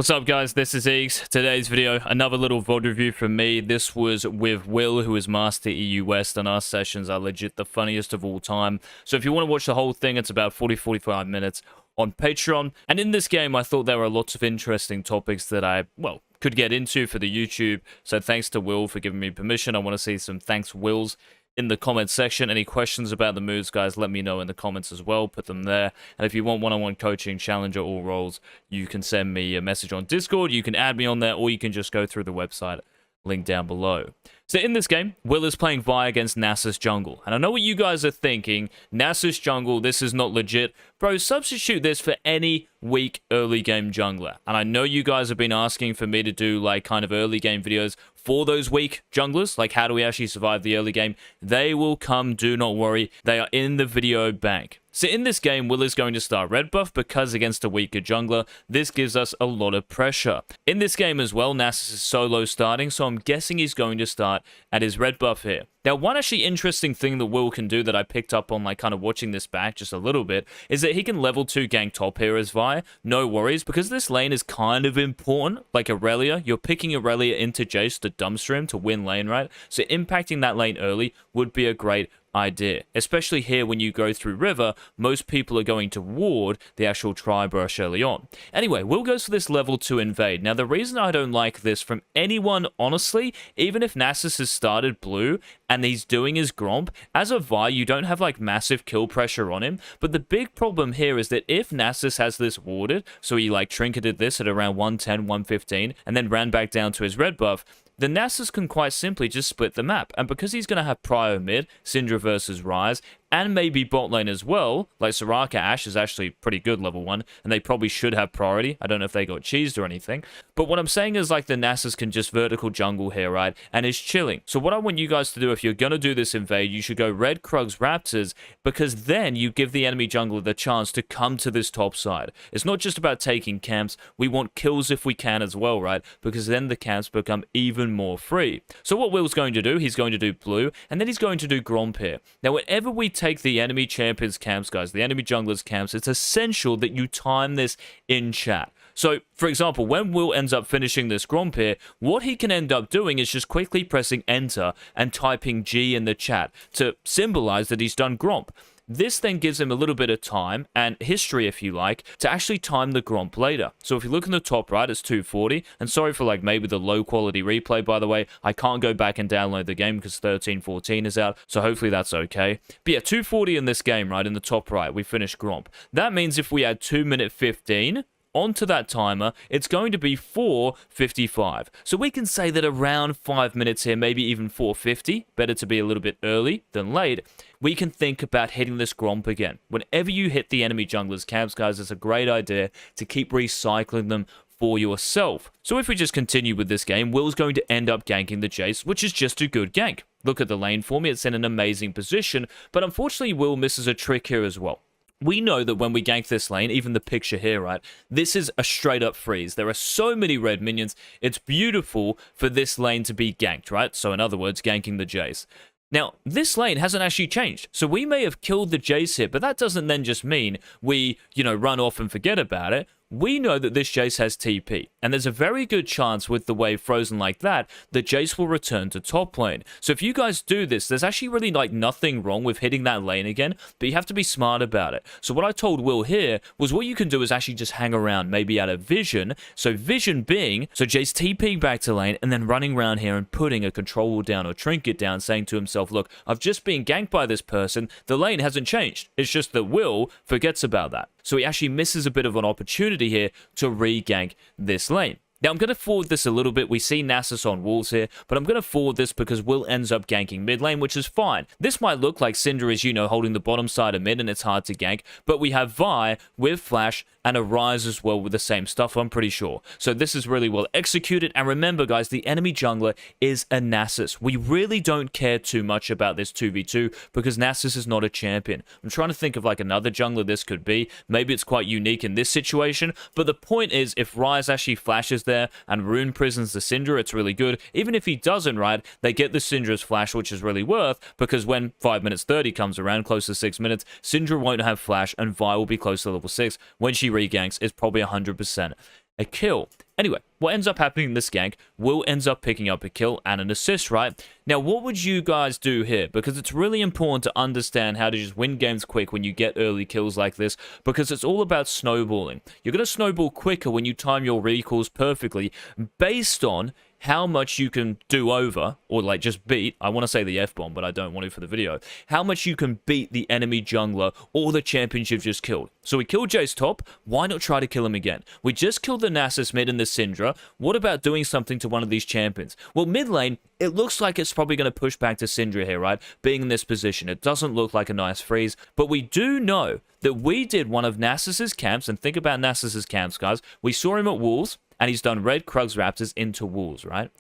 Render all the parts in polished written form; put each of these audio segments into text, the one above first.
What's up, guys? This is Eagz. Today's video, another little VOD review from me. This was with Will, who is Master EU West, and our sessions are legit the funniest of all time. So if you want to watch the whole thing, it's about 40-45 minutes on Patreon. And in this game, I thought there were lots of interesting topics that I, well, could get into for the YouTube. So thanks to Will for giving me permission. I want to see some thanks Wills in the comments section. Any questions about the moves, guys, let me know in the comments as well. Put them there. And if you want one-on-one coaching, challenger, all roles, you can send me a message on Discord. You can add me on there, or you can just go through the website link down below. So in this game, Will is playing Vi against Nasus jungle. And I know what you guys are thinking. Nasus jungle, this is not legit. Bro, substitute this for any weak early game jungler. And I know you guys have been asking for me to do like kind of early game videos for those weak junglers. Like, how do we actually survive the early game? They will come, do not worry. They are in the video bank. So in this game, Will is going to start red buff because against a weaker jungler, this gives us a lot of pressure. In this game as well, Nasus is solo starting, so I'm guessing he's going to start at his red buff here. Now, one actually interesting thing that Will can do that I picked up on like kind of watching this back just a little bit is that he can level 2 gank top here as Vi. No worries, because this lane is kind of important. Like Aurelia, you're picking Aurelia into Jace to dumpster him to win lane, right? So impacting that lane early would be a great idea, especially here when you go through river. Most people are going to ward the actual tri-brush early on. Anyway, Will goes for this level 2 invade. Now, the reason I don't like this from anyone, honestly, even if Nasus has started blue and he's doing his Gromp, as a Vi, you don't have like massive kill pressure on him. But the big problem here is that if Nasus has this warded, so he like trinketed this at around 110, 115, and then ran back down to his red buff, the Nasus can quite simply just split the map. And because he's going to have Prio mid, Syndra versus Ryze, and maybe bot lane as well, like Soraka Ashe is actually pretty good level 1, and they probably should have priority. I don't know if they got cheesed or anything. But what I'm saying is like the Nasus can just vertical jungle here, right? And is chilling. So what I want you guys to do, if you're going to do this invade, you should go red Krugs Raptors, because then you give the enemy jungler the chance to come to this top side. It's not just about taking camps. We want kills if we can as well, right? Because then the camps become even more free. So what Will's going to do, he's going to do blue, and then he's going to do Gromp here. Now, whenever we take the enemy champions camps, guys, the enemy junglers camps, it's essential that you time this in chat. So, for example, when Will ends up finishing this Gromp here, what he can end up doing is just quickly pressing enter and typing G in the chat to symbolize that he's done Gromp. This then gives him a little bit of time and history, if you like, to actually time the Gromp later. So if you look in the top right, it's 240. And sorry for like maybe the low quality replay, by the way. I can't go back and download the game because 13.14 is out. So hopefully that's okay. But yeah, 240 in this game, right? In the top right, we finished Gromp. That means if we add 2 minute 15 onto that timer, it's going to be 4:55. So we can say that around 5 minutes here, maybe even 4:50, better to be a little bit early than late, we can think about hitting this Gromp again. Whenever you hit the enemy jungler's camps, guys, it's a great idea to keep recycling them for yourself. So if we just continue with this game, Will's going to end up ganking the Jace, which is just a good gank. Look at the lane for me, it's in an amazing position, but unfortunately Will misses a trick here as well. We know that when we gank this lane, even the picture here, right, this is a straight up freeze. There are so many red minions. It's beautiful for this lane to be ganked, right? So in other words, ganking the Jace. Now, this lane hasn't actually changed. So we may have killed the Jace here, but that doesn't then just mean we, run off and forget about it. We know that this Jace has TP, and there's a very good chance with the wave frozen like that, the Jace will return to top lane. So if you guys do this, there's actually really like nothing wrong with hitting that lane again, but you have to be smart about it. So what I told Will here was what you can do is actually just hang around, maybe out of vision. So vision being, so Jace TPing back to lane, and then running around here and putting a control wall down or trinket down, saying to himself, look, I've just been ganked by this person, the lane hasn't changed. It's just that Will forgets about that. So he actually misses a bit of an opportunity here to re-gank this lane. Now, I'm going to forward this a little bit. We see Nasus on walls here, but I'm going to forward this because Will ends up ganking mid lane, which is fine. This might look like Syndra is, holding the bottom side of mid, and it's hard to gank, but we have Vi with flash and a Ryze as well with the same stuff, I'm pretty sure. So this is really well executed, and remember, guys, the enemy jungler is a Nasus. We really don't care too much about this 2v2 because Nasus is not a champion. I'm trying to think of like another jungler this could be. Maybe it's quite unique in this situation, but the point is, if Ryze actually flashes there and Rune prisons the Syndra, it's really good. Even if he doesn't, right, they get the Syndra's flash, which is really worth, because when 5 minutes 30 comes around, close to 6 minutes, Syndra won't have flash and Vi will be close to level 6. When she reganks, it's probably 100% a kill. Anyway, what ends up happening in this gank, Will ends up picking up a kill and an assist, right? Now, what would you guys do here? Because it's really important to understand how to just win games quick when you get early kills like this, because it's all about snowballing. You're going to snowball quicker when you time your recalls perfectly based on how much you can do over, or like just beat, I want to say the F-bomb, but I don't want to for the video, how much you can beat the enemy jungler or the champion you've just killed. So we killed Jay's top, why not try to kill him again? We just killed the Nasus mid and the Syndra, what about doing something to one of these champions? Well, mid lane, it looks like it's probably going to push back to Syndra here, right? Being in this position, it doesn't look like a nice freeze, but we do know that we did one of Nasus's camps, and think about Nasus's camps, guys. We saw him at Wolves, and he's done red Krugs Raptors into Wolves, right?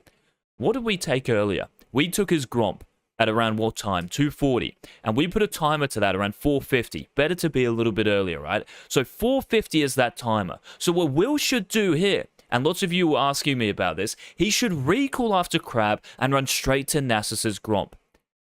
What did we take earlier? We took his Gromp at around what time? 240. And we put a timer to that around 450. Better to be a little bit earlier, right? So 450 is that timer. So what Will should do here, and lots of you were asking me about this, he should recall after Crab and run straight to Nasus's Gromp.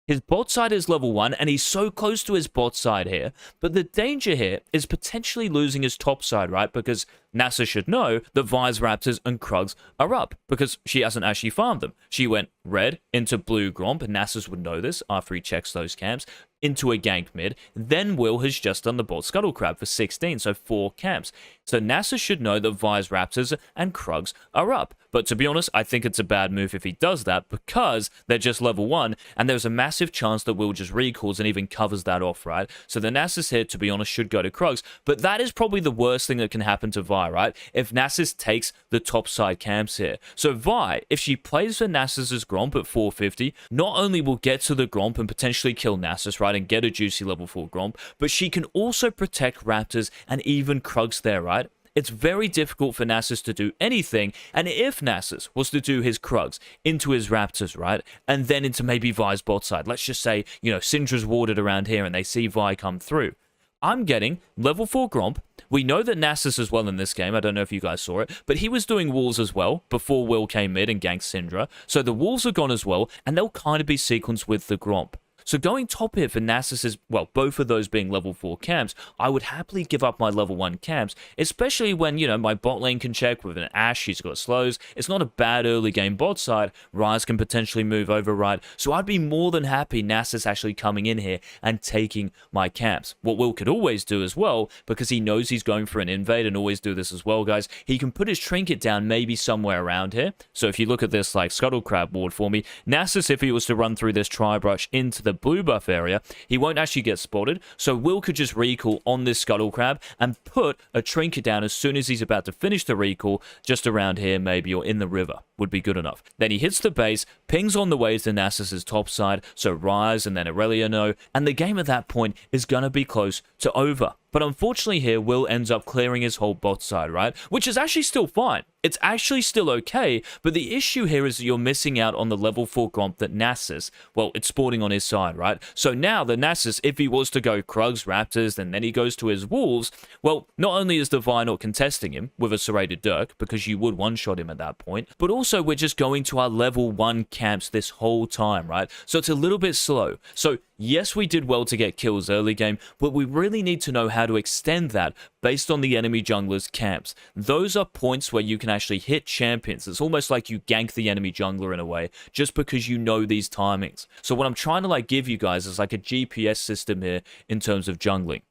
His bot side is level 1, and he's so close to his bot side here. But the danger here is potentially losing his top side, right? Because Nasus should know that Vi's Raptors and Krugs are up, because she hasn't actually farmed them. She went red into blue Gromp, and Nasus would know this after he checks those camps, into a gank mid. Then Will has just done the bot Scuttle Crab for 16, so 4 camps. So Nasus should know that Vi's Raptors and Krugs are up. But to be honest, I think it's a bad move if he does that, because they're just level 1, and there's a massive chance that Will just recalls and even covers that off, right? So the Nasus here, to be honest, should go to Krugs. But that is probably the worst thing that can happen to Vi, right? If Nasus takes the top side camps here. So Vi, if she plays for Nasus's Gromp at 450, not only will get to the Gromp and potentially kill Nasus, right, and get a juicy level 4 Gromp, but she can also protect Raptors and even Krugs there, right? It's very difficult for Nasus to do anything, and if Nasus was to do his Krugs into his Raptors, right, and then into maybe Vi's bot side, let's just say, you know, Syndra's warded around here and they see Vi come through, I'm getting level 4 Gromp. We know that Nasus as well in this game. I don't know if you guys saw it, but he was doing Wolves as well before Will came mid and ganked Syndra. So the Wolves are gone as well, and they'll kind of be sequenced with the Gromp. So going top here for Nasus is, well, both of those being level 4 camps, I would happily give up my level 1 camps, especially when, you know, my bot lane can check with an Ashe, she's got slows. It's not a bad early game bot side. Ryze can potentially move over, right? So I'd be more than happy Nasus actually coming in here and taking my camps. What Will could always do as well, because he knows he's going for an invade, and always do this as well, guys, he can put his trinket down maybe somewhere around here. So if you look at this, like, Scuttle Crab ward for me, Nasus, if he was to run through this Tri-Brush into the blue buff area, he won't actually get spotted, so Will could just recall on this Scuttle Crab and put a trinket down as soon as he's about to finish the recall, just around here maybe, or in the river would be good enough. Then he hits the base, pings on the way to Nasus's top side, so Ryze and then Aurelia know, and the game at that point is going to be close to over. But unfortunately here, Will ends up clearing his whole bot side, right? Which is actually still fine. It's actually still okay, but the issue here is that you're missing out on the level 4 Gromp that Nasus, well, it's spawning on his side, right? So now the Nasus, if he was to go Krugs, Raptors, and then he goes to his Wolves, well, not only is the Vi not contesting him with a serrated Dirk, because you would one-shot him at that point, but also we're just going to our level 1 camps this whole time, right? So it's a little bit slow. So yes, we did well to get kills early game, but we really need to know how to extend that based on the enemy jungler's camps. Those are points where you can actually hit champions. It's almost like you gank the enemy jungler in a way, just because you know these timings. So what I'm trying to like give you guys is like a GPS system here in terms of jungling.